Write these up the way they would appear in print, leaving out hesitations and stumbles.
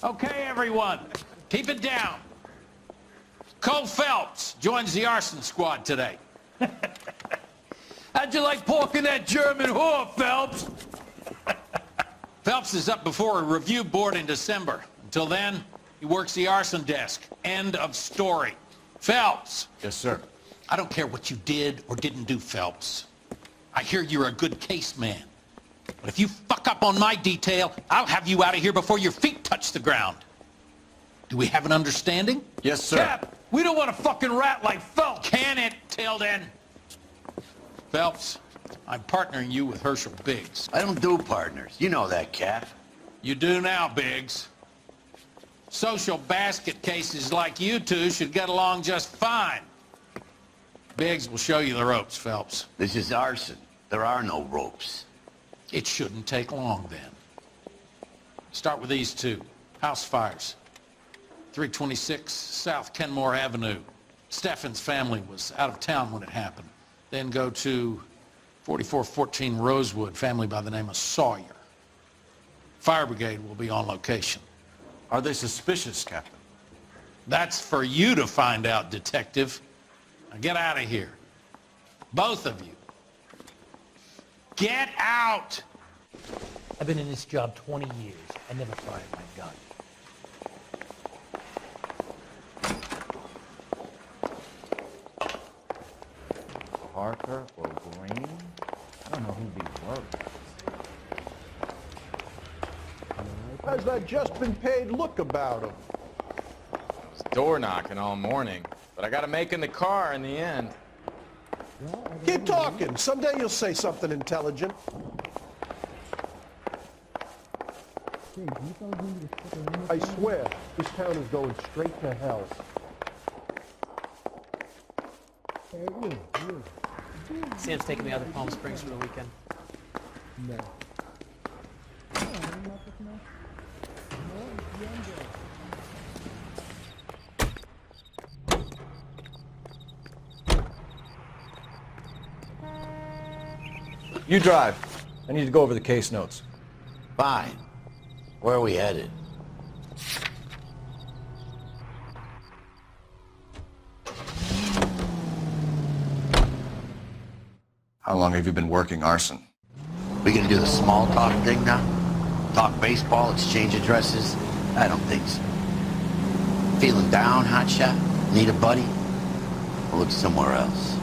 Okay, everyone, keep it down. Cole Phelps joins the arson squad today. How'd you like porking that German whore, Phelps? Phelps is up before a review board in December. Until then, he works the arson desk. End of story. Phelps. Yes, sir. I don't care what you did or didn't do, Phelps. I hear you're a good case man. But if you fuck up on my detail, I'll have you out of here before your feet touch the ground. Do we have an understanding? Yes, sir. Cap, we don't want a fucking rat like Phelps. Can it, Tilden? Phelps, I'm partnering you with Herschel Biggs. I don't do partners. You know that, Cap. You do now, Biggs. Social basket cases like you two should get along just fine. Biggs will show you the ropes, Phelps. This is arson. There are no ropes. It shouldn't take long, then. Start with these two. House fires. 326 South Kenmore Avenue. Steffen's family was out of town when it happened. Then go to 4414 Rosewood, family by the name of Sawyer. Fire brigade will be on location. Are they suspicious, Captain? That's for you to find out, Detective. Now get out of here. Both of you. Get out! I've been in this job 20 years. I never fired my gun. Parker or Green? I don't know who these were. How's that just been paid look about him? It's door knocking all morning, but I got to make in the car in the end. Keep talking. Someday you'll say something intelligent. I swear, this town is going straight to hell. Sam's taking me out to Palm Springs for the weekend. No. You drive. I need to go over the case notes. Fine. Where are we headed? How long have you been working arson? We gonna do the small talk thing now? Talk baseball, exchange addresses? I don't think so. Feeling down, hotshot? Need a buddy? We'll look somewhere else.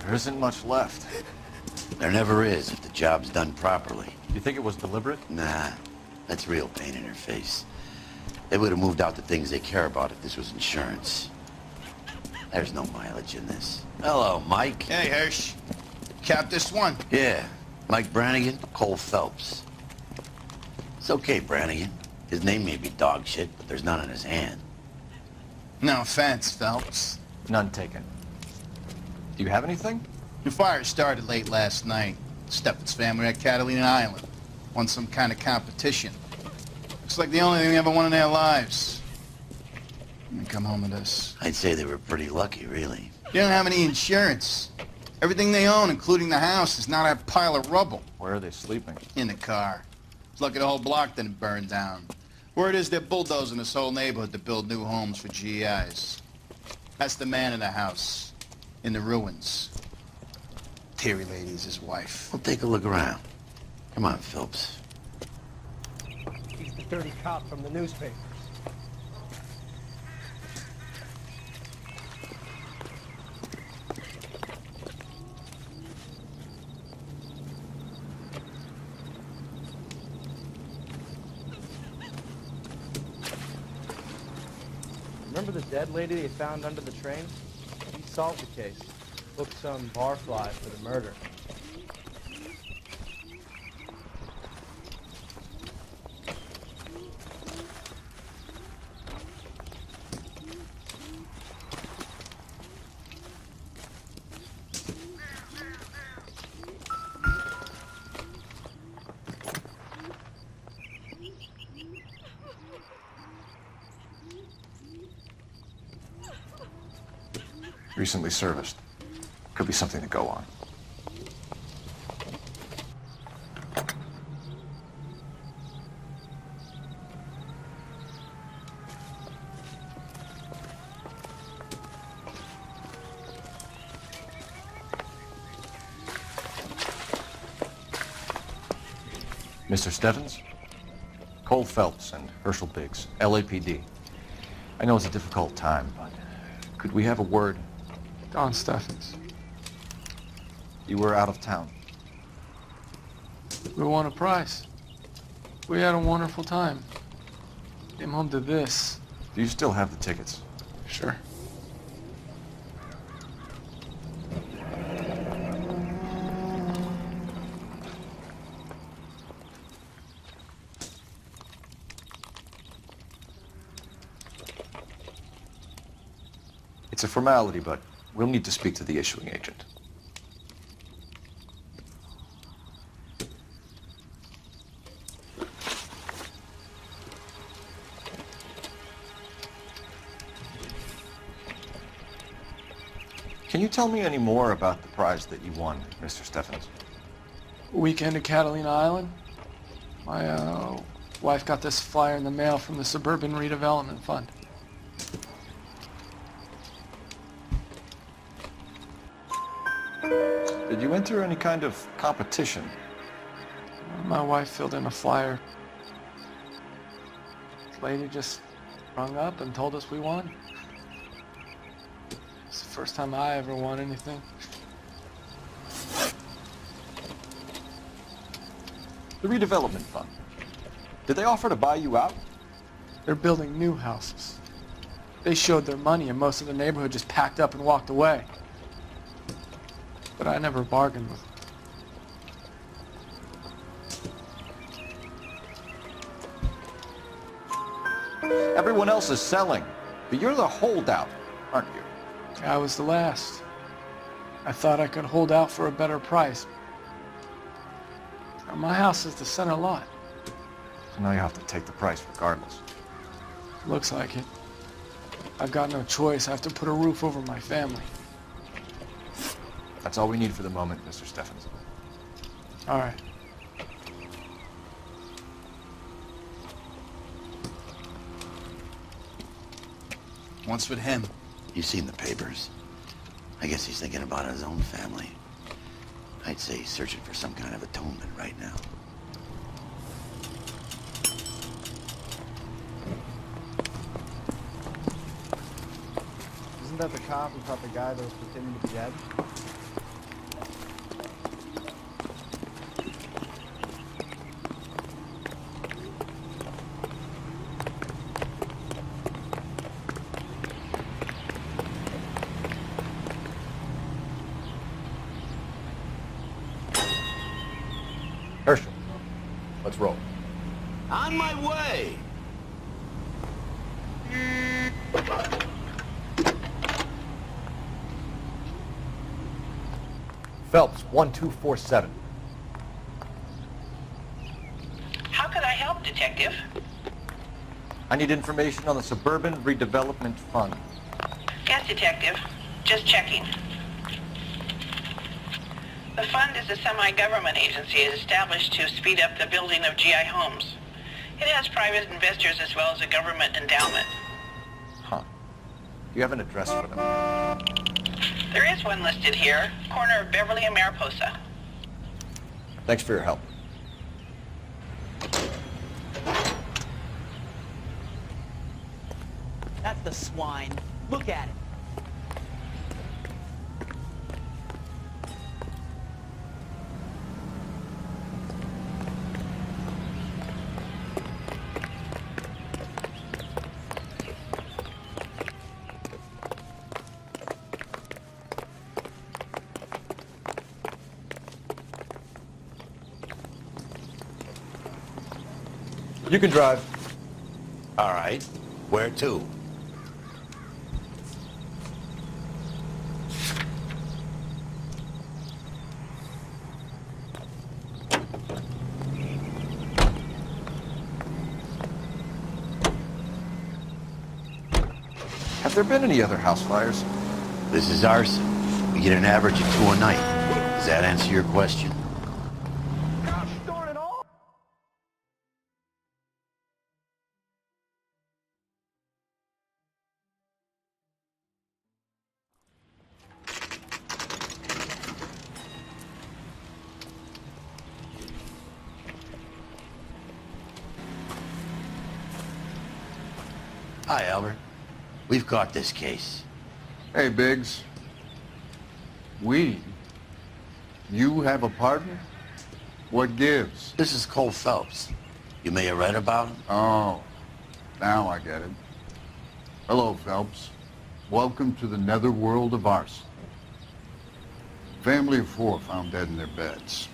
There isn't much left. There never is if the job's done properly. You think it was deliberate? Nah, that's real pain in her face. They would have moved out the things they care about if this was insurance. There's no mileage in this. Hello, Mike. Hey, Hirsch. Cap this one. Yeah, Mike Brannigan, Cole Phelps. It's okay, Brannigan. His name may be dog shit, but there's none in his hand. No offense, Phelps. None taken. Do you have anything? The fire started late last night. Steffen's family at Catalina Island. Won some kind of competition. Looks like the only thing they ever won in their lives. And they come home with this. I'd say they were pretty lucky, really. They don't have any insurance. Everything they own, including the house, is not a pile of rubble. Where are they sleeping? In the car. It's lucky the whole block didn't burn down. Word is they're bulldozing this whole neighborhood to build new homes for GIs. That's the man in the house. In the ruins. Terry lady's his wife. We'll take a look around. Come on, Phelps. He's the dirty cop from the newspapers. Remember the dead lady they found under the train? He solved the case. Booked some barfly for the murder. Recently serviced. Could be something to go on. Mr. Stevens? Cole Phelps and Herschel Biggs, LAPD. I know it's a difficult time, but could we have a word? Don Steffens. You were out of town. We won a prize. We had a wonderful time. Came home to this. Do you still have the tickets? Sure. It's a formality, but we'll need to speak to the issuing agent. Can you tell me any more about the prize that you won, Mr. Steffens? Weekend at Catalina Island. My wife got this flyer in the mail from the Suburban Redevelopment Fund. Did you enter any kind of competition? My wife filled in a flyer. This lady just rung up and told us we won. It's the first time I ever won anything. The redevelopment fund. Did they offer to buy you out? They're building new houses. They showed their money and most of the neighborhood just packed up and walked away. But I never bargained with them. Everyone else is selling, but you're the holdout, aren't you? I was the last. I thought I could hold out for a better price. Now, my house is the center lot. So now you have to take the price regardless. Looks like it. I've got no choice. I have to put a roof over my family. That's all we need for the moment, Mr. Steffens. All right. What's with him? You've seen the papers. I guess he's thinking about his own family. I'd say he's searching for some kind of atonement right now. Isn't that the cop who caught the guy that was pretending to be dead? Herschel, let's roll. On my way! Phelps, 1247. How could I help, Detective? I need information on the Suburban Redevelopment Fund. Yes, Detective. Just checking. The fund is a semi-government agency established to speed up the building of GI homes. It has private investors as well as a government endowment. Huh. Do you have an address for them? There is one listed here, corner of Beverly and Mariposa. Thanks for your help. That's the swine. Look at it. You can drive. All right. Where to? Have there been any other house fires? This is arson. We get an average of 2 a night. Does that answer your question? Gosh darn it all! Hi, Albert. We've caught this case. Hey, Biggs. You have a partner? What gives? This is Cole Phelps. You may have read about him. Oh, now I get it. Hello, Phelps. Welcome to the netherworld of arson. Family of 4 found dead in their beds.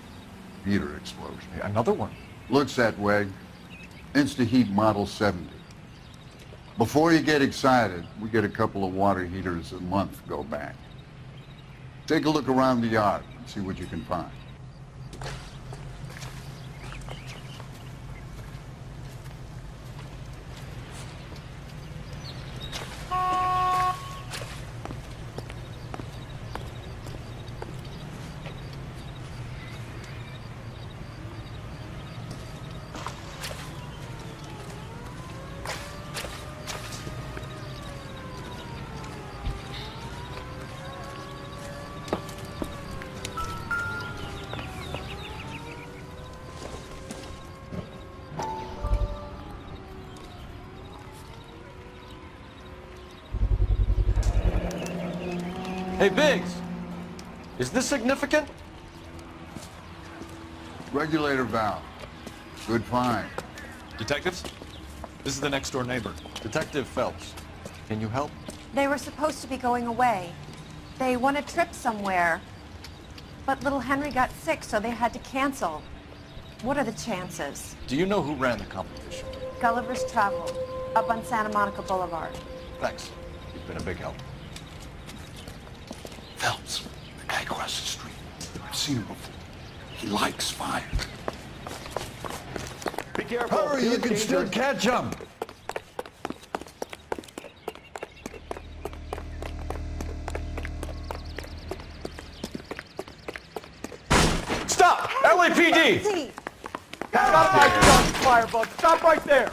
Heater explosion. Another one. Looks that way. Insta-heat Model 70. Before you get excited, we get a couple of water heaters a month go back. Take a look around the yard and see what you can find. Hey, Biggs! Is this significant? Regulator valve. Good find. Detectives? This is the next door neighbor. Detective Phelps, can you help? They were supposed to be going away. They won a trip somewhere. But little Henry got sick, so they had to cancel. What are the chances? Do you know who ran the competition? Gulliver's Travel, up on Santa Monica Boulevard. Thanks. You've been a big help. Phelps, the guy across the street. I've seen him before. He likes fire. Be careful. Hurry, you can still catch him. Stop! LAPD! See, Stop right there, firebug! Stop right there!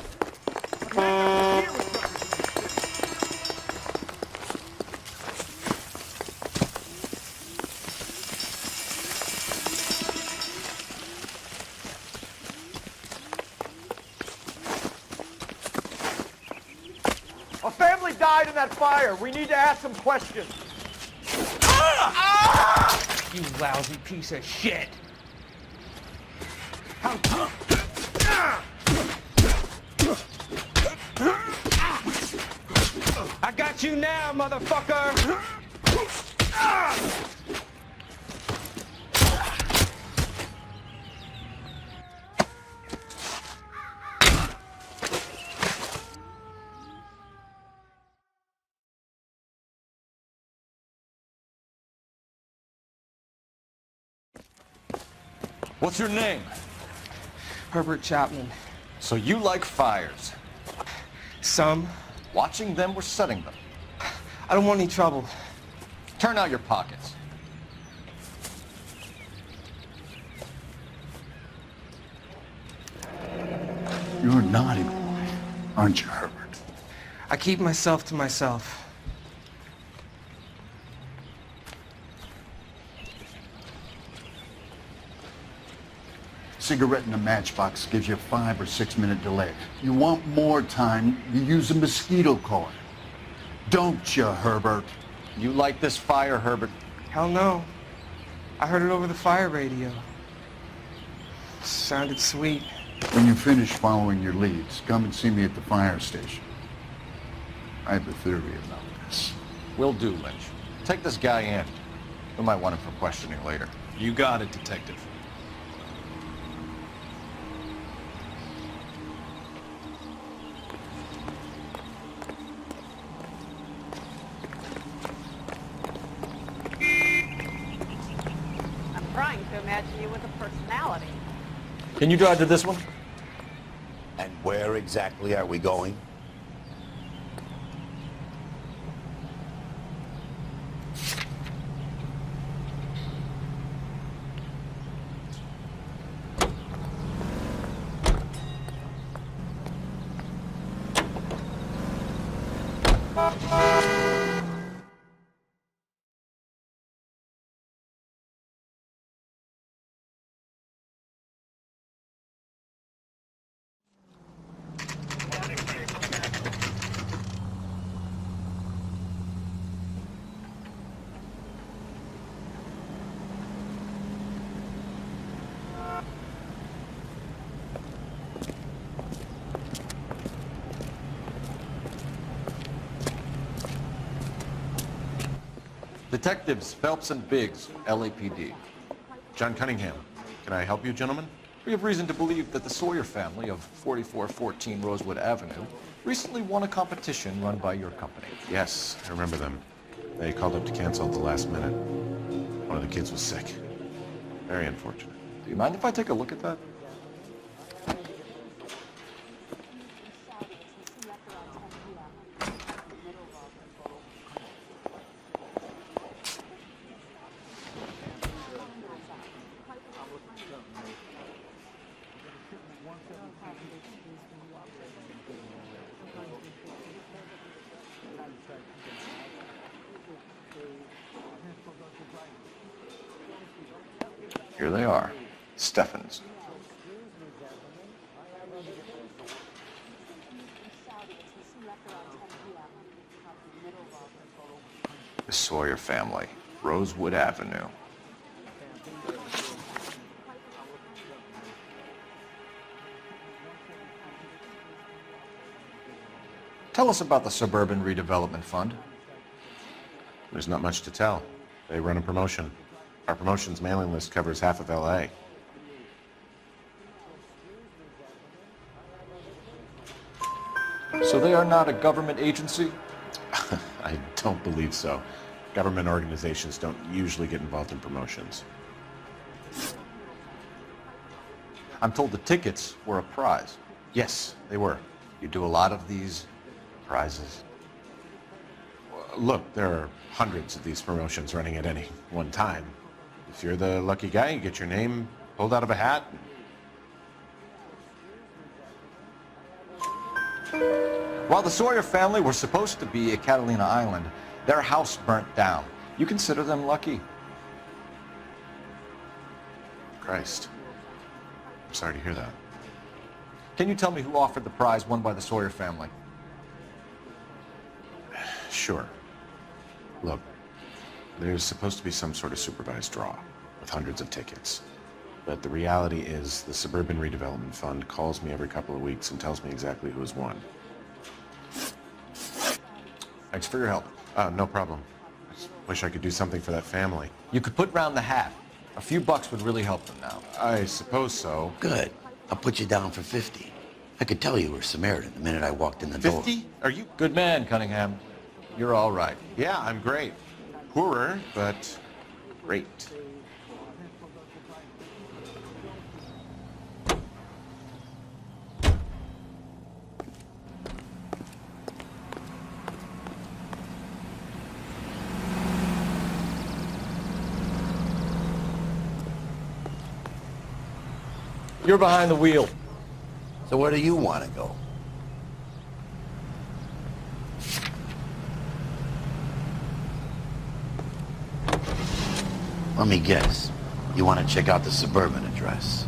A family died in that fire. We need to ask some questions. You lousy piece of shit. I got you now, motherfucker! What's your name? Herbert Chapman. So you like fires. Some. Watching them or setting them? I don't want any trouble. Turn out your pockets. You're a naughty boy, aren't you, Herbert? I keep myself to myself. Cigarette in a matchbox gives you a 5 or 6 minute delay. You want more time, you use a mosquito coil. Don't you, Herbert? You like this fire, Herbert? Hell no. I heard it over the fire radio. Sounded sweet. When you finish following your leads, come and see me at the fire station. I have a theory about this. Will do, Lynch. Take this guy in. We might want him for questioning later. You got it, Detective. I'm trying to imagine you with a personality. Can you drive to this one? And where exactly are we going? Detectives Phelps and Biggs, LAPD. John Cunningham. Can I help you, gentlemen? We have reason to believe that the Sawyer family of 4414 Rosewood Avenue recently won a competition run by your company. Yes, I remember them. They called up to cancel at the last minute. One of the kids was sick. Very unfortunate. Do you mind if I take a look at that? Here they are. Steffens. The Sawyer family, Rosewood Avenue. Tell us about the Suburban Redevelopment Fund. There's not much to tell. They run a promotion. Our promotions mailing list covers half of LA. So they are not a government agency? I don't believe so. Government organizations don't usually get involved in promotions. I'm told the tickets were a prize. Yes, they were. You do a lot of these prizes. Look, there are hundreds of these promotions running at any one time. If you're the lucky guy, you get your name pulled out of a hat. While the Sawyer family were supposed to be at Catalina Island, their house burnt down. You consider them lucky? Christ. I'm sorry to hear that. Can you tell me who offered the prize won by the Sawyer family? Sure. Look, there's supposed to be some sort of supervised draw with hundreds of tickets. But the reality is the Suburban Redevelopment Fund calls me every couple of weeks and tells me exactly who has won. Thanks for your help. No problem. I just wish I could do something for that family. You could put round the hat. A few bucks would really help them now. I suppose so. Good. I'll put you down for 50. I could tell you were Samaritan the minute I walked in the door. 50? Are you... Good man, Cunningham. You're all right. Yeah, I'm great. Poorer, but great. You're behind the wheel. So where do you want to go? Let me guess. You want to check out the Suburban address?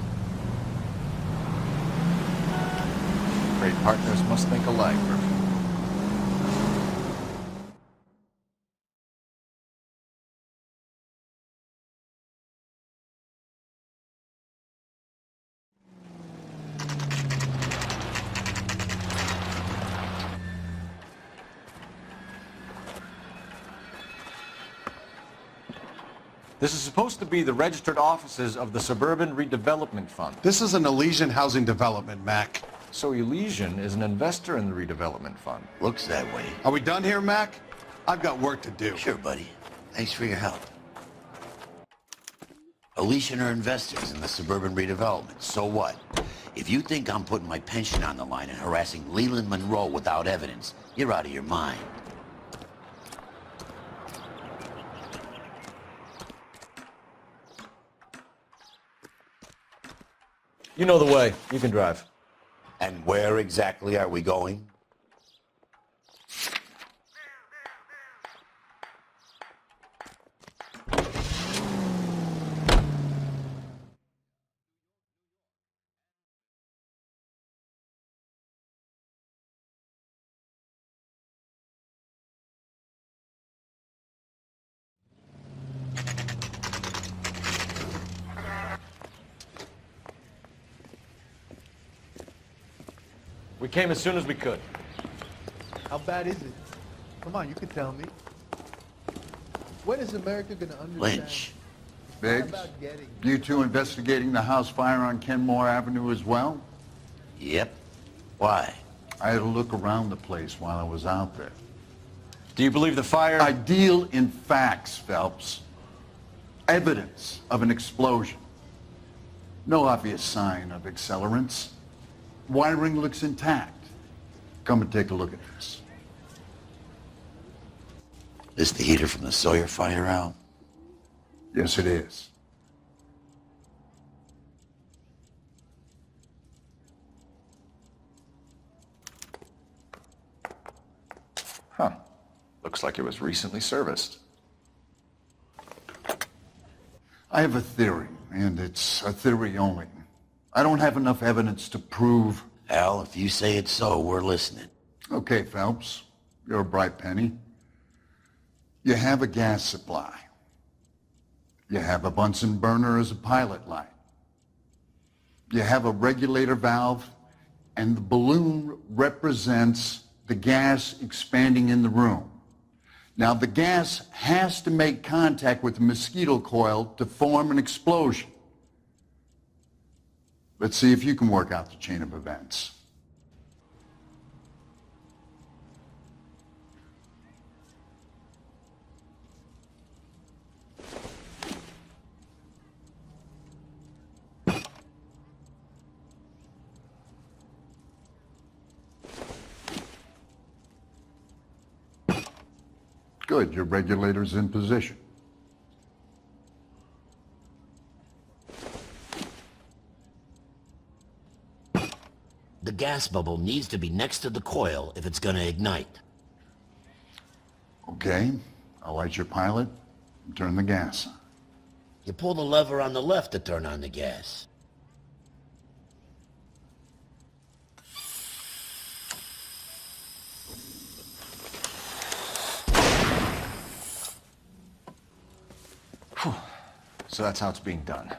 Great partners must think alike, Murphy. This is supposed to be the registered offices of the Suburban Redevelopment Fund. This is an Elysian housing development, Mac. So Elysian is an investor in the redevelopment fund. Looks that way. Are we done here, Mac? I've got work to do. Sure, buddy. Thanks for your help. Elysian are investors in the Suburban Redevelopment. So what? If you think I'm putting my pension on the line and harassing Leland Monroe without evidence, you're out of your mind. You know the way. You can drive. And where exactly are we going? We came as soon as we could. How bad is it? Come on, you could tell me. When is America gonna understand? Lynch. Biggs, you two investigating the house fire on Kenmore Avenue as well? Yep. Why? I had a look around the place while I was out there. Do you believe the fire? I deal in facts, Phelps. Evidence of an explosion. No obvious sign of accelerants. Wiring looks intact. Come and take a look at this. This the heater from the Sawyer fire, Al? Yes, it is. Huh. Looks like it was recently serviced. I have a theory, and it's a theory only. I don't have enough evidence to prove... Al, if you say it's so, we're listening. Okay, Phelps. You're a bright penny. You have a gas supply. You have a Bunsen burner as a pilot light. You have a regulator valve, and the balloon represents the gas expanding in the room. Now, the gas has to make contact with the mosquito coil to form an explosion. Let's see if you can work out the chain of events. Good, your regulator's in position. The gas bubble needs to be next to the coil if it's gonna ignite. Okay, I'll light your pilot and turn the gas on. You pull the lever on the left to turn on the gas. So that's how it's being done.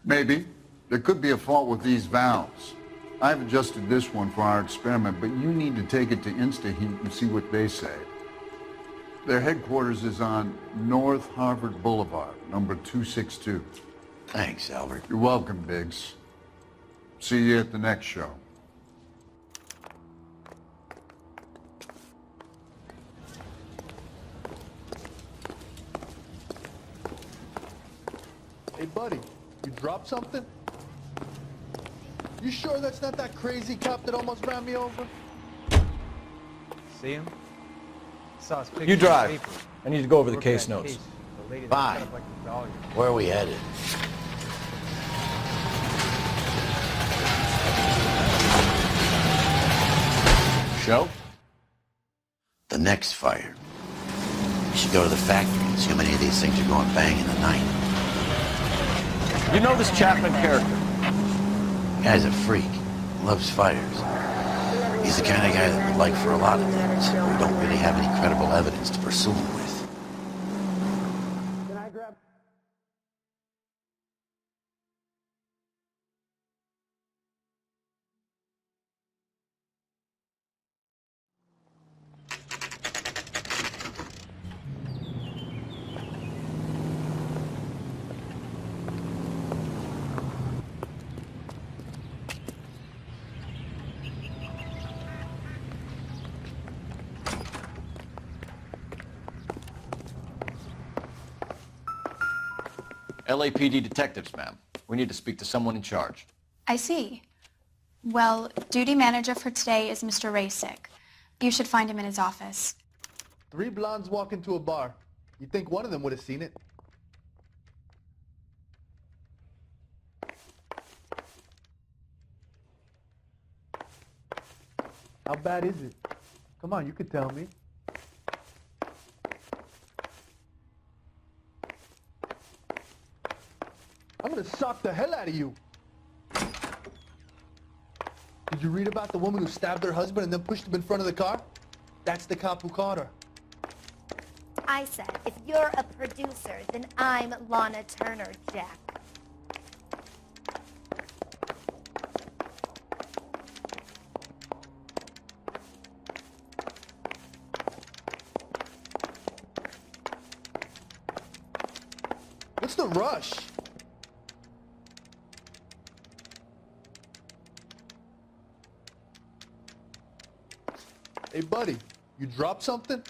Maybe. There could be a fault with these valves. I've adjusted this one for our experiment, but you need to take it to InstaHeat and see what they say. Their headquarters is on North Harvard Boulevard, number 262. Thanks, Albert. You're welcome, Biggs. See you at the next show. Hey, buddy, you dropped something? You sure that's not that crazy cop that almost ran me over? See him? Saw his picture You in the drive. paper. I need to go over the Worked case that notes. The lady that Fine. set up like the dahlia. Where are we headed? Show? The next fire. We should go to the factory and see how many of these things are going bang in the night. You know this Chapman character? Guy's a freak. Loves fires. He's the kind of guy that we'd like for a lot of things. We don't really have any credible evidence to pursue him with. LAPD detectives, ma'am. We need to speak to someone in charge. I see. Well, duty manager for today is Mr. Rasick. You should find him in his office. 3 blondes walk into a bar. You'd think one of them would have seen it. How bad is it? Come on, you could tell me. I'm gonna sock the hell out of you. Did you read about the woman who stabbed her husband and then pushed him in front of the car? That's the cop who caught her. I said, if you're a producer, then I'm Lana Turner, Jack. the rush? Hey, buddy, you dropped something?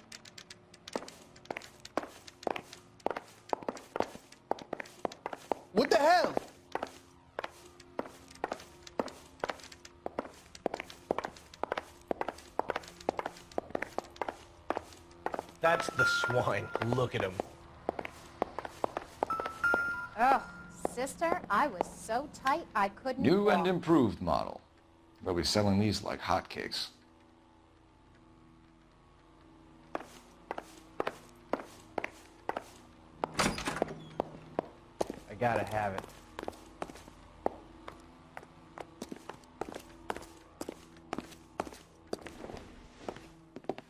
What the hell? That's the swine. Look at him. Oh, sister, I was so tight I couldn't New walk. and improved model. They'll be selling these like hotcakes. I gotta have it.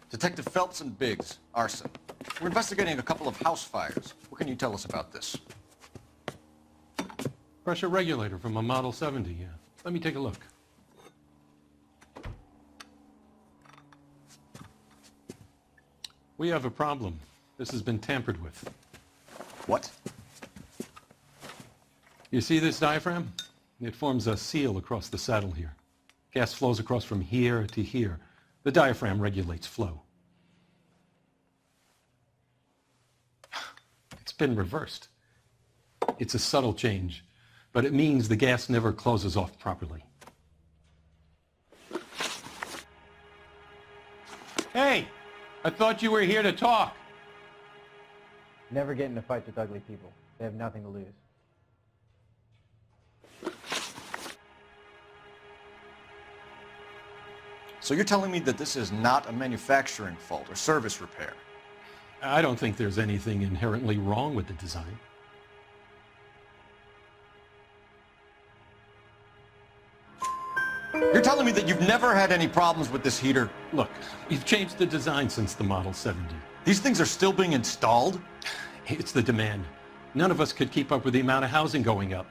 Detective Phelps and Biggs, arson. We're investigating a couple of house fires. What can you tell us about this? Pressure regulator from a Model 70, yeah. Let me take a look. We have a problem. This has been tampered with. What? You see this diaphragm? It forms a seal across the saddle here. Gas flows across from here to here. The diaphragm regulates flow. It's been reversed. It's a subtle change, but it means the gas never closes off properly. Hey! I thought you were here to talk. Never get into fights with ugly people. They have nothing to lose. So you're telling me that this is not a manufacturing fault or service repair? I don't think there's anything inherently wrong with the design. You're telling me that you've never had any problems with this heater? Look, we've changed the design since the Model 70. These things are still being installed? It's the demand. None of us could keep up with the amount of housing going up.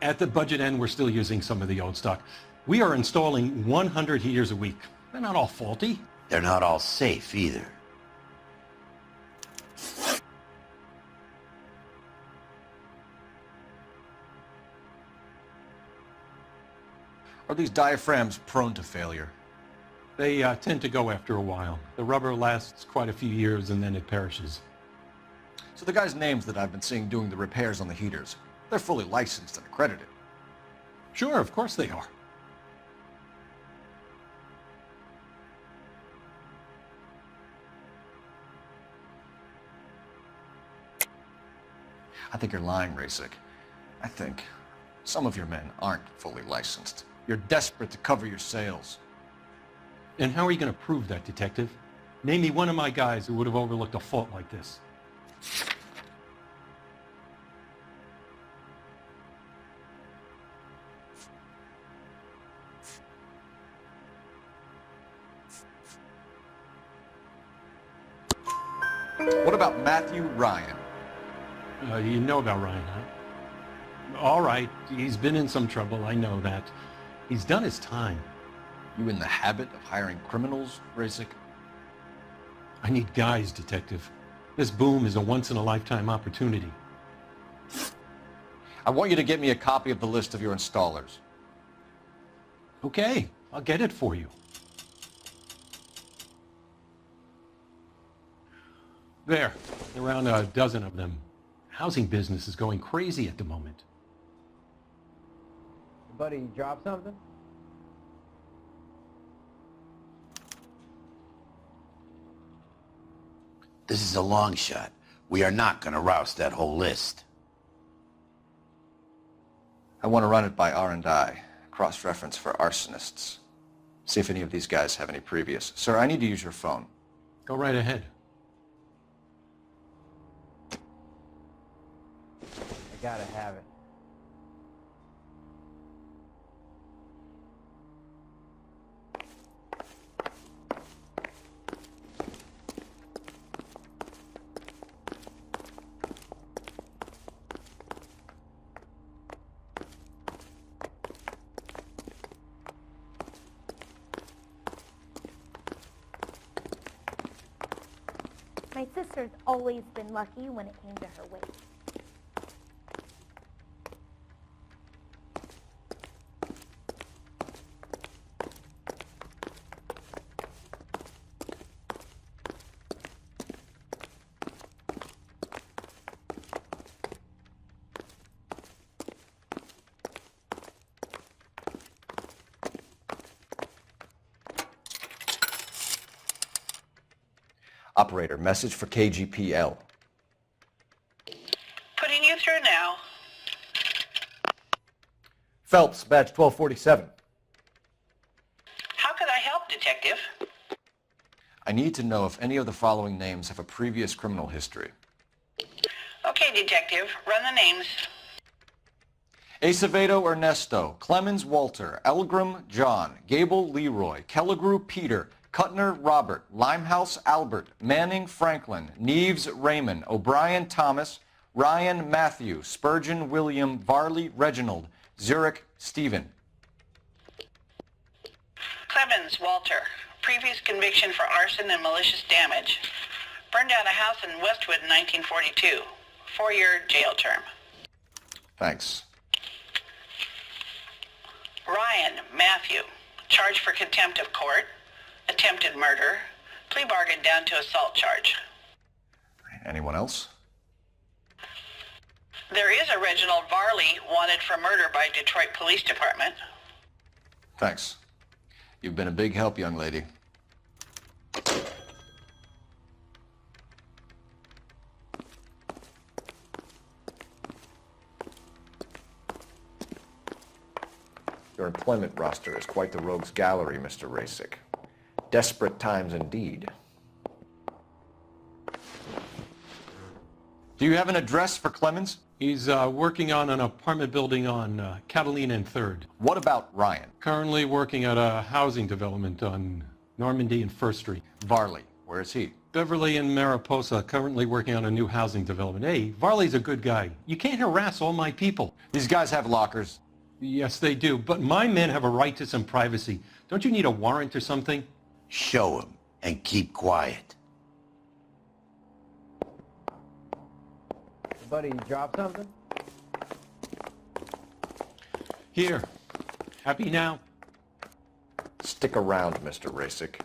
At the budget end, we're still using some of the old stock. We are installing 100 heaters a week. They're not all faulty. They're not all safe either. Are these diaphragms prone to failure? They tend to go after a while. The rubber lasts quite a few years and then it perishes. So the guys' names that I've been seeing doing the repairs on the heaters, they're fully licensed and accredited. Sure, of course they are. I think you're lying, Rasik. I think some of your men aren't fully licensed. You're desperate to cover your sales. And how are you going to prove that, Detective? Name me one of my guys who would have overlooked a fault like this. What about Matthew Ryan? You know about Ryan, huh? All right, he's been in some trouble, I know that. He's done his time. You in the habit of hiring criminals, Rasik? I need guys, Detective. This boom is a once-in-a-lifetime opportunity. I want you to get me a copy of the list of your installers. Okay, I'll get it for you. There, around a dozen of them. Housing business is going crazy at the moment. Buddy, you dropped something? This is a long shot. We are not going to roust that whole list. I want to run it by R&I, cross-reference for arsonists. See if any of these guys have any previous. Sir, I need to use your phone. Go right ahead. I gotta have it. My sister's always been lucky when it came to her weight. Operator, message for KGPL. Putting you through now. Phelps, badge 1247. How could I help, Detective? I need to know if any of the following names have a previous criminal history. Okay, Detective, run the names. Acevedo Ernesto, Clemens Walter, Elgram John, Gable Leroy, Kelligrew Peter, Kuttner Robert, Limehouse Albert, Manning Franklin, Neves Raymond, O'Brien Thomas, Ryan Matthew, Spurgeon William, Varley Reginald, Zurich Stephen. Clemens Walter. Previous conviction for arson and malicious damage. Burned down a house in Westwood in 1942. 4-year jail term. Thanks. Ryan Matthew. Charged for contempt of court. Attempted murder. Plea bargain down to assault charge. Anyone else? There is a Reginald Varley wanted for murder by Detroit Police Department. Thanks. You've been a big help, young lady. Your employment roster is quite the rogues gallery, Mr. Rasick. Desperate times indeed. Do you have an address for Clemens? He's working on an apartment building on Catalina and 3rd. What about Ryan? Currently working at a housing development on Normandy and 1st Street. Varley, where is he? Beverly and Mariposa, currently working on a new housing development. Hey, Varley's a good guy. You can't harass all my people. These guys have lockers. Yes, they do, but my men have a right to some privacy. Don't you need a warrant or something? Show him and keep quiet. Buddy, you dropped something? Here. Happy now? Stick around, Mr. Rasick.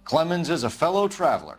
Clemens is a fellow traveler.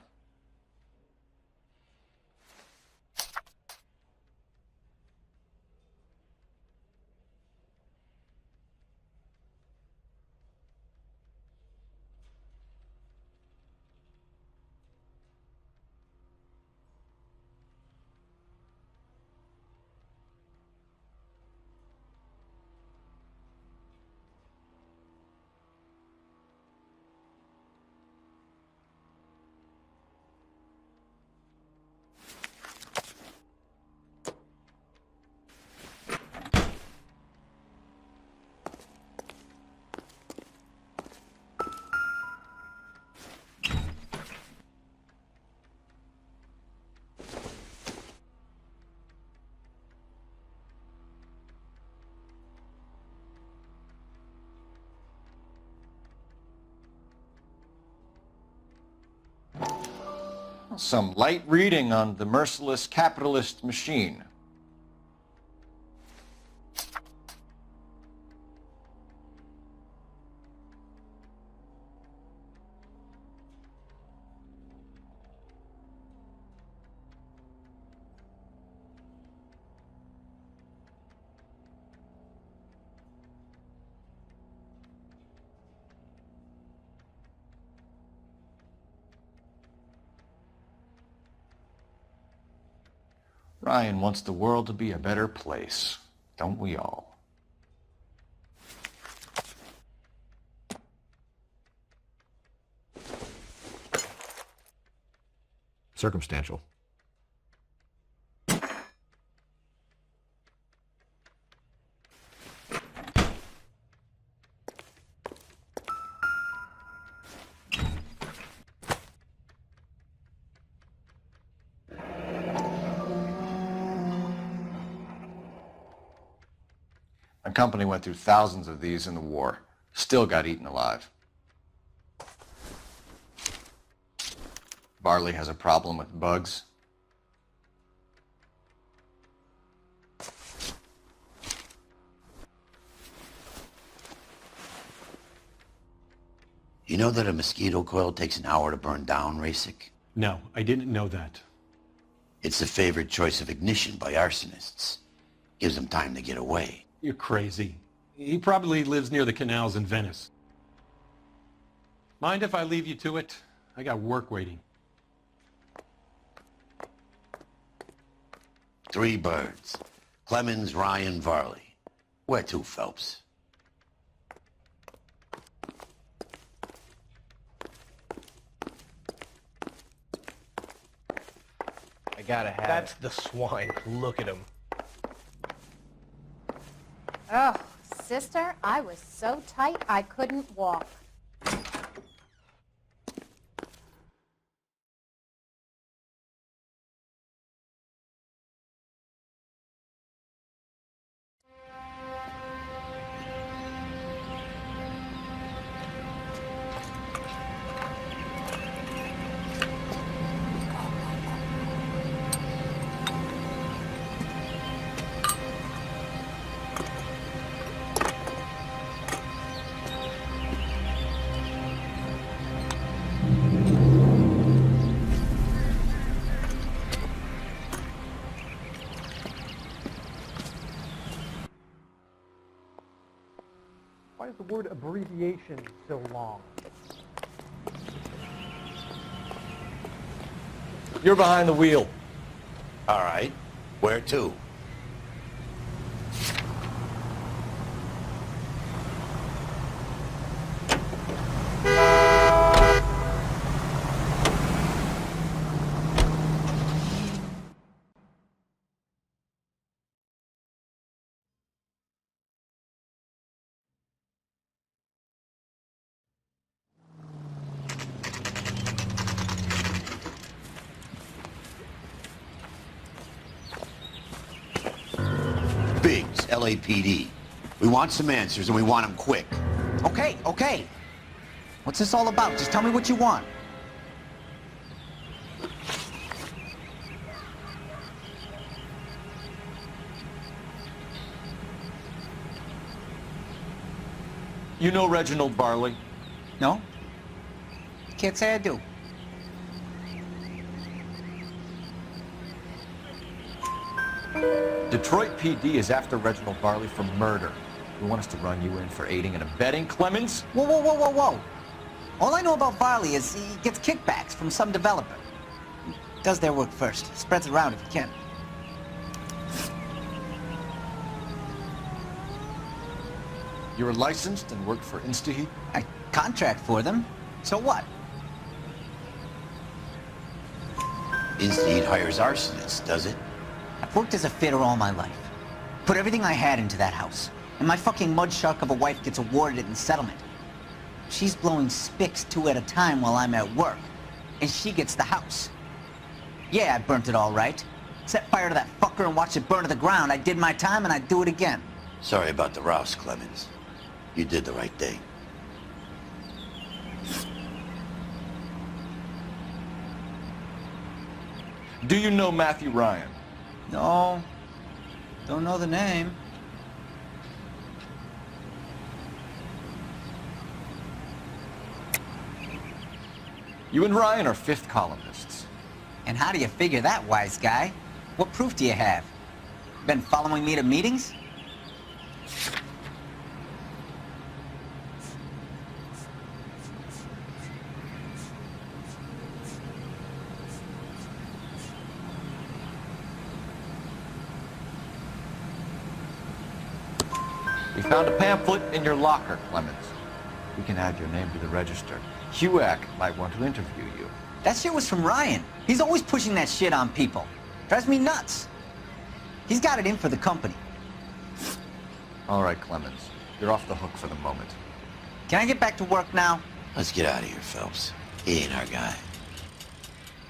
Some light reading on the merciless capitalist machine. Ryan wants the world to be a better place, don't we all? Circumstantial. My company went through thousands of these in the war. Still got eaten alive. Barley has a problem with bugs. You know that a mosquito coil takes an hour to burn down, Rasic? No, I didn't know that. It's the favored choice of ignition by arsonists. Gives them time to get away. You're crazy. He probably lives near the canals in Venice. Mind if I leave you to it? I got work waiting. 3 birds. Clemens, Ryan, Varley. Where to, Phelps? I gotta have That's the swine. Look at him. Oh, sister, I was so tight I couldn't walk. Why is the word abbreviation so long? You're behind the wheel. All right. Where to? Biggs, LAPD. We want some answers, and we want them quick. Okay, okay. What's this all about? Just tell me what you want. You know Reginald Barley? No? Can't say I do. Detroit PD is after Reginald Barley for murder. You want us to run you in for aiding and abetting, Clemens? Whoa, whoa, whoa, whoa, whoa. All I know about Varley is he gets kickbacks from some developer. He does their work first. Spreads it around if he can. You were licensed and worked for InstaHeat? I contract for them. So what? InstaHeat hires arsonists, does it? I've worked as a fitter all my life. Put everything I had into that house. And my fucking mud shark of a wife gets awarded it in settlement. She's blowing spics 2 at a time while I'm at work. And she gets the house. Yeah, I burnt it all right. Set fire to that fucker and watched it burn to the ground. I did my time and I'd do it again. Sorry about the rouse, Clemens. You did the right thing. Do you know Matthew Ryan? No. Don't know the name. You and Ryan are fifth columnists. And how do you figure that, wise guy? What proof do you have? Been following me to meetings? We found a pamphlet in your locker, Clemens. We can add your name to the register. HUAC might want to interview you. That shit was from Ryan. He's always pushing that shit on people. Drives me nuts. He's got it in for the company. All right, Clemens. You're off the hook for the moment. Can I get back to work now? Let's get out of here, Phelps. He ain't our guy.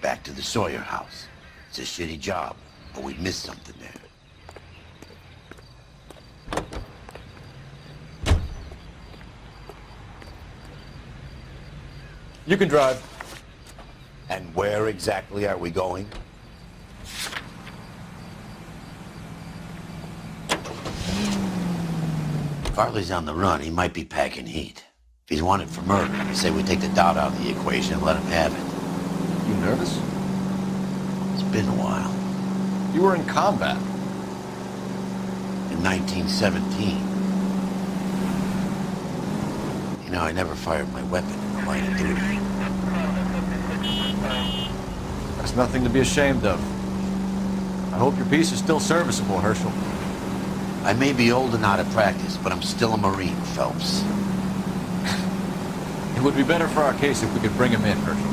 Back to the Sawyer house. It's a shitty job, but we missed something there. You can drive. And where exactly are we going? Farley's on the run. He might be packing heat. If he's wanted for murder, say we take the doubt out of the equation and let him have it. You nervous? It's been a while. You were in combat. In 1917. You know, I never fired my weapon in the line of duty. That's nothing to be ashamed of. I hope your piece is still serviceable, Herschel. I may be old and out of practice, but I'm still a Marine, Phelps. It would be better for our case if we could bring him in, Herschel.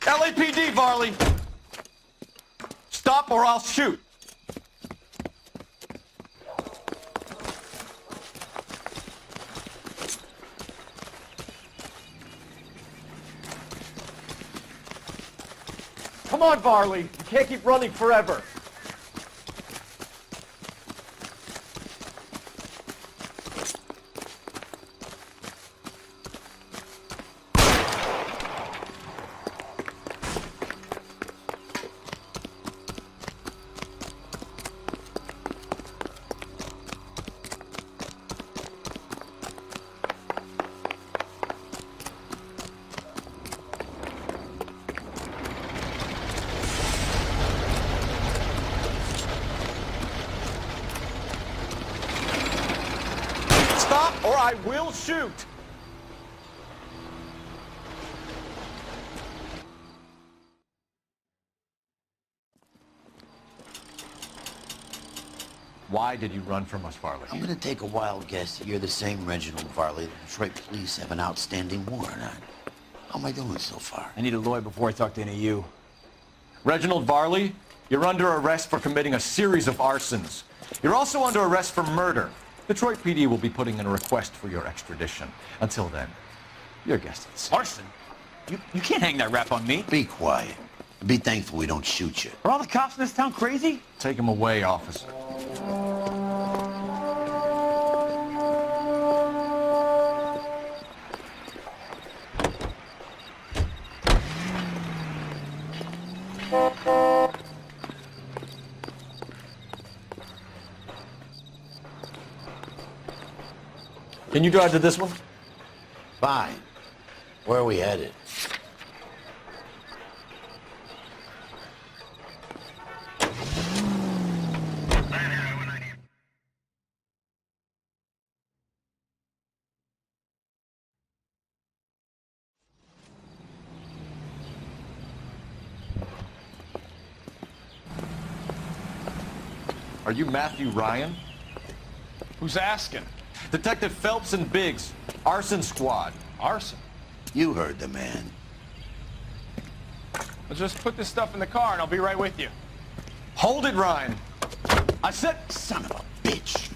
LAPD, Varley! Stop or I'll shoot! Come on, Varley. You can't keep running forever. Stop or I will shoot! Why did you run from us, Varley? I'm gonna take a wild guess that you're the same Reginald Varley the Detroit police have an outstanding warrant on. How am I doing so far? I need a lawyer before I talk to any of you. Reginald Varley, you're under arrest for committing a series of arsons. You're also under arrest for murder. Detroit PD will be putting in a request for your extradition. Until then, your guest is. Arson? You can't hang that rap on me. Be quiet. Be thankful we don't shoot you. Are all the cops in this town crazy? Take him away, officer. Can you drive to this one? Fine. Where are we headed? Are you Matthew Ryan? Who's asking? Detective Phelps and Biggs, arson squad. Arson? You heard the man. I'll just put this stuff in the car and I'll be right with you. Hold it, Ryan. I said... Son of a bitch.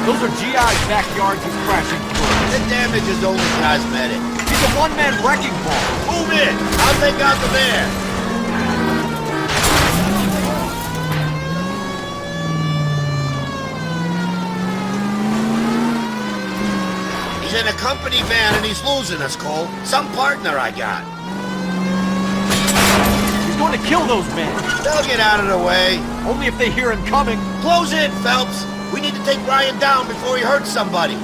Those are GI's backyards he's crashing through. The damage is only cosmetic. He's a one-man wrecking ball. Move in! I'll take out the van! He's in a company van and he's losing us, Cole. Some partner I got. He's going to kill those men. They'll get out of the way. Only if they hear him coming. Close in, Phelps. We need to take Ryan down before he hurts somebody.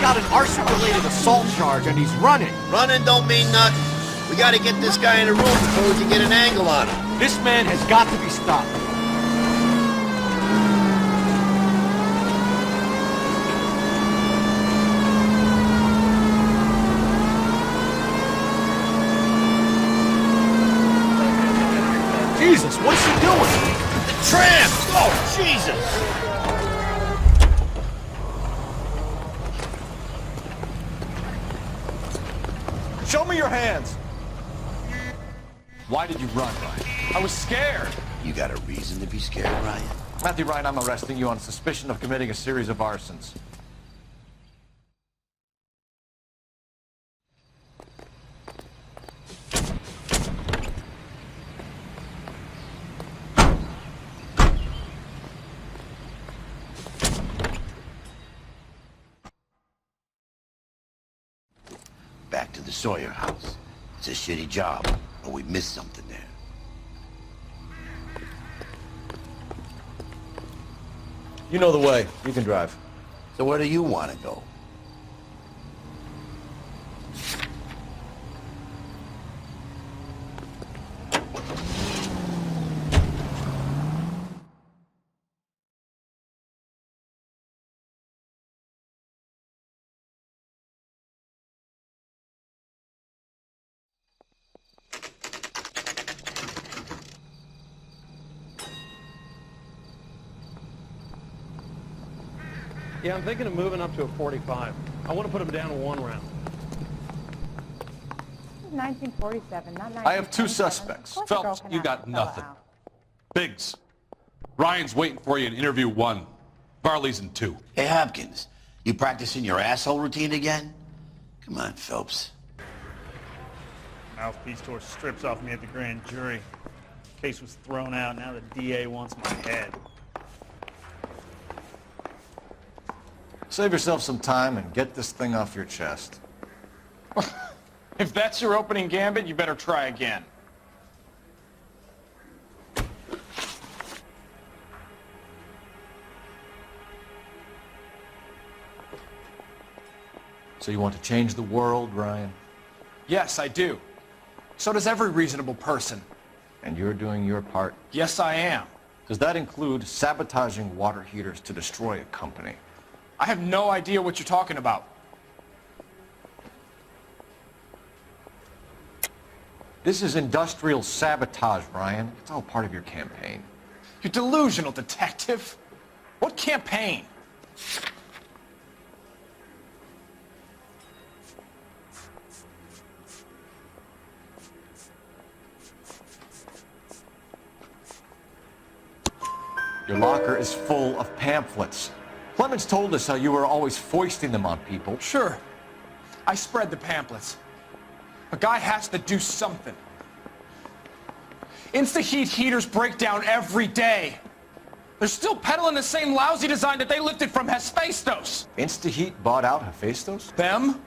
Got an arson-related assault charge and he's running. Running don't mean nothing. We gotta get this guy in a room before we can get an angle on him. This man has got to be stopped. Jesus, what's he doing? The tram! Oh, Jesus! Show me your hands! Why did you run, Ryan? I was scared. You got a reason to be scared, Ryan? Matthew Ryan, I'm arresting you on suspicion of committing a series of arsons. to the Sawyer house. It's a shitty job, but we missed something there. You know the way. You can drive. So where do you want to go? Yeah, I'm thinking of moving up to a 45. I want to put them down in 1 round. 1947, not 1947. I have 2 suspects. Of course a girl Phelps, can you ask got a fella nothing. out. Biggs, Ryan's waiting for you in interview 1. Varley's in 2. Hey, Hopkins, you practicing your asshole routine again? Come on, Phelps. Mouthpiece tore strips off me at the grand jury. Case was thrown out. Now the DA wants my head. Save yourself some time and get this thing off your chest. If that's your opening gambit, you better try again. So you want to change the world, Ryan? Yes, I do. So does every reasonable person. And you're doing your part? Yes, I am. Does that include sabotaging water heaters to destroy a company? I have no idea what you're talking about. This is industrial sabotage, Ryan. It's all part of your campaign. You're delusional, detective. What campaign? Your locker is full of pamphlets. Clemens told us how you were always foisting them on people. Sure. I spread the pamphlets. A guy has to do something. Insta-heat heaters break down every day. They're still peddling the same lousy design that they lifted from Hephaestus. Insta-heat bought out Hephaestus? Them,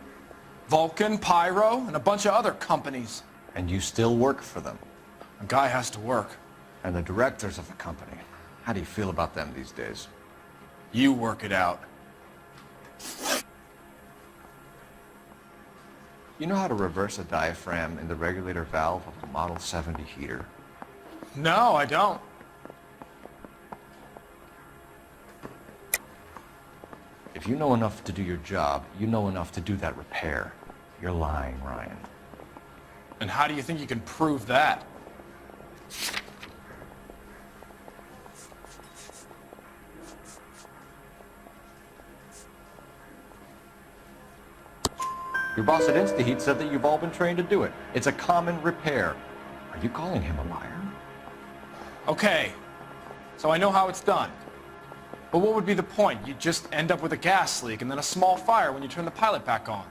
Vulcan, Pyro, and a bunch of other companies. And you still work for them? A guy has to work. And the directors of the company. How do you feel about them these days? You work it out. You know how to reverse a diaphragm in the regulator valve of a Model 70 heater? No, I don't. If you know enough to do your job, you know enough to do that repair. You're lying, Ryan. And how do you think you can prove that? Your boss at InstaHeat said that you've all been trained to do it. It's a common repair. Are you calling him a liar? Okay, so I know how it's done. But what would be the point? You'd just end up with a gas leak and then a small fire when you turn the pilot back on.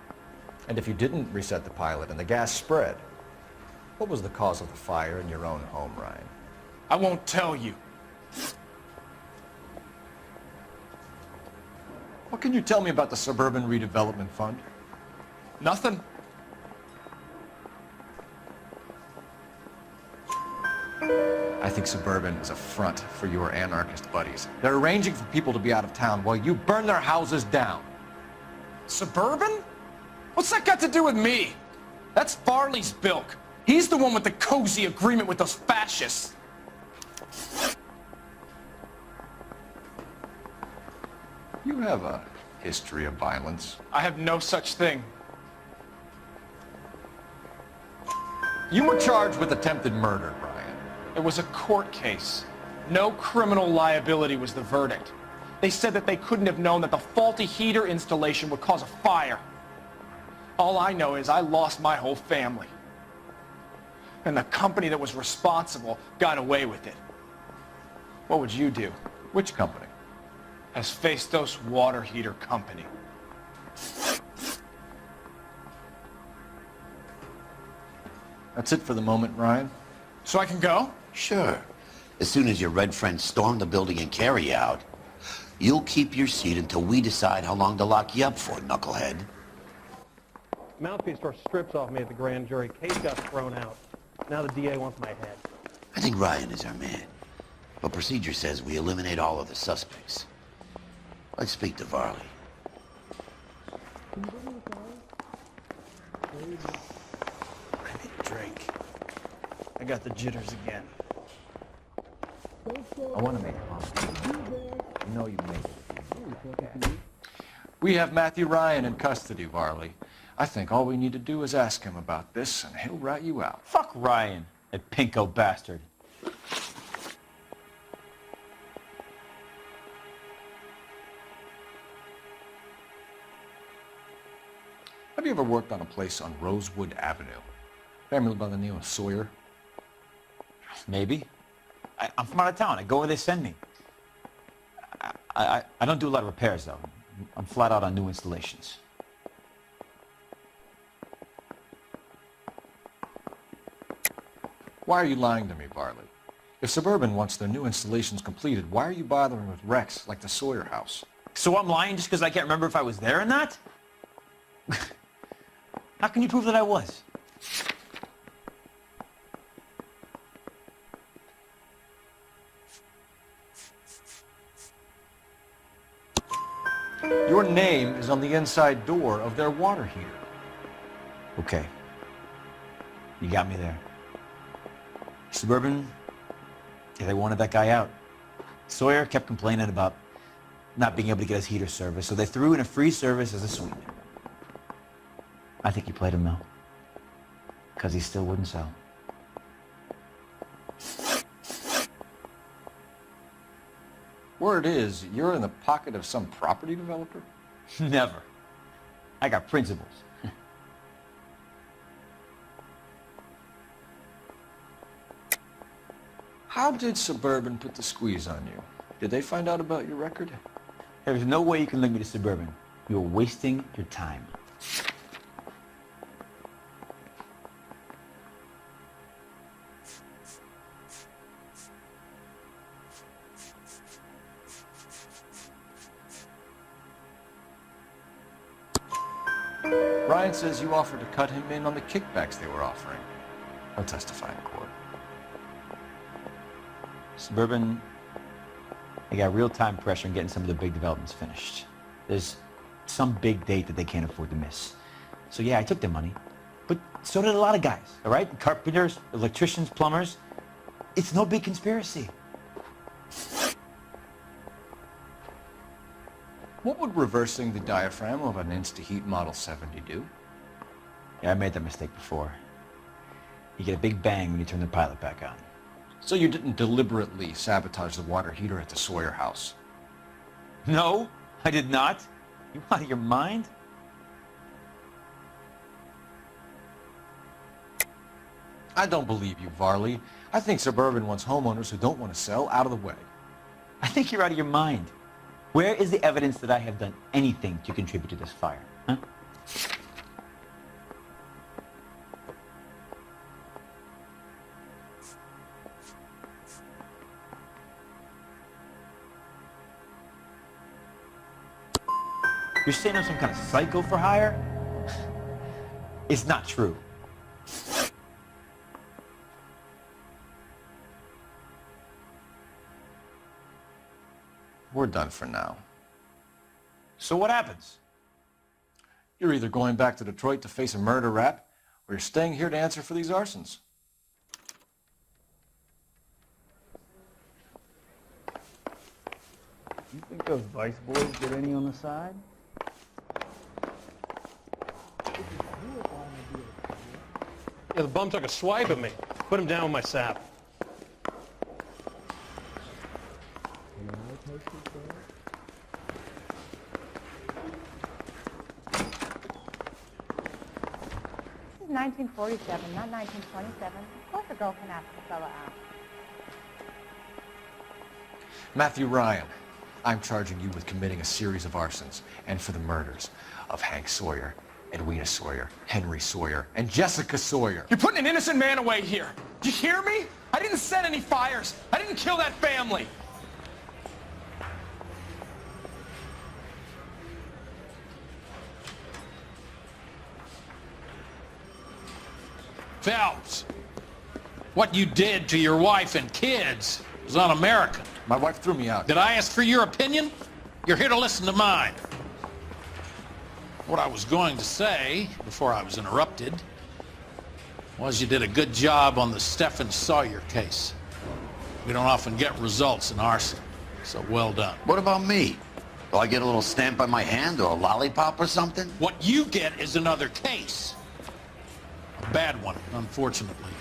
And if you didn't reset the pilot and the gas spread, what was the cause of the fire in your own home, Ryan? I won't tell you. What can you tell me about the Suburban Redevelopment Fund? Nothing. I think Suburban is a front for your anarchist buddies. They're arranging for people to be out of town while you burn their houses down. Suburban? What's that got to do with me? That's Farley's bilk. He's the one with the cozy agreement with those fascists. You have a history of violence. I have no such thing. You were charged with attempted murder, Brian. It was a court case. No criminal liability was the verdict. They said that they couldn't have known that the faulty heater installation would cause a fire. All I know is I lost my whole family. And the company that was responsible got away with it. What would you do? Which company? Hephaestus Water Heater Company. That's it for the moment, Ryan. So I can go? Sure. As soon as your red friends storm the building and carry you out, you'll keep your seat until we decide how long to lock you up for, knucklehead. Mouthpiece tore strips off me at the grand jury. Case got thrown out. Now the DA wants my head. I think Ryan is our man. But procedure says we eliminate all other suspects. Let's speak to Varley. I need a drink. I got the jitters again. I want to make a comment. You know you made it. Okay. We have Matthew Ryan in custody, Varley. I think all we need to do is ask him about this, and he'll rat you out. Fuck Ryan, that pinko bastard. Have you ever worked on a place on Rosewood Avenue? Family by the name of Sawyer? Maybe. I'm from out of town. I go where they send me. I don't do a lot of repairs, though. I'm flat out on new installations. Why are you lying to me, Varley? If Suburban wants their new installations completed, why are you bothering with wrecks like the Sawyer house? So I'm lying just because I can't remember if I was there or not? How can you prove that I was? Your name is on the inside door of their water heater. Okay. You got me there. Suburban, yeah, they wanted that guy out. Sawyer kept complaining about not being able to get his heater service, so they threw in a free service as a sweetener. I think he played him, though, because he still wouldn't sell. Word is, you're in the pocket of some property developer? Never. I got principles. How did Suburban put the squeeze on you? Did they find out about your record? There's no way you can link me to Suburban. You're wasting your time. Ryan says you offered to cut him in on the kickbacks they were offering. I'll testify in court. Suburban, they got real-time pressure on getting some of the big developments finished. There's some big date that they can't afford to miss. So yeah, I took their money, but so did a lot of guys, all right? Carpenters, electricians, plumbers. It's no big conspiracy. What would reversing the diaphragm of an Insta-Heat Model 70 do? Yeah, I made that mistake before. You get a big bang when you turn the pilot back on. So you didn't deliberately sabotage the water heater at the Sawyer house? No, I did not. You out of your mind? I don't believe you, Varley. I think Suburban wants homeowners who don't want to sell out of the way. I think you're out of your mind. Where is the evidence that I have done anything to contribute to this fire? Huh? You're saying I'm some kind of psycho for hire? It's not true. We're done for now. So what happens? You're either going back to Detroit to face a murder rap, or you're staying here to answer for these arsons. You think those Vice boys get any on the side? Yeah, the bum took a swipe at me. Put him down with my sap. This is 1947, not 1927. Of course a girl can ask a fella out. Matthew Ryan, I'm charging you with committing a series of arsons and for the murders of Hank Sawyer, Edwina Sawyer, Henry Sawyer, and Jessica Sawyer. You're putting an innocent man away here. Do you hear me? I didn't set any fires. I didn't kill that family. Phelps, what you did to your wife and kids was un-American. My wife threw me out. Did I ask for your opinion? You're here to listen to mine. What I was going to say, before I was interrupted, was you did a good job on the Stephen Sawyer case. We don't often get results in arson, so well done. What about me? Do I get a little stamp on my hand or a lollipop or something? What you get is another case. A bad one, unfortunately.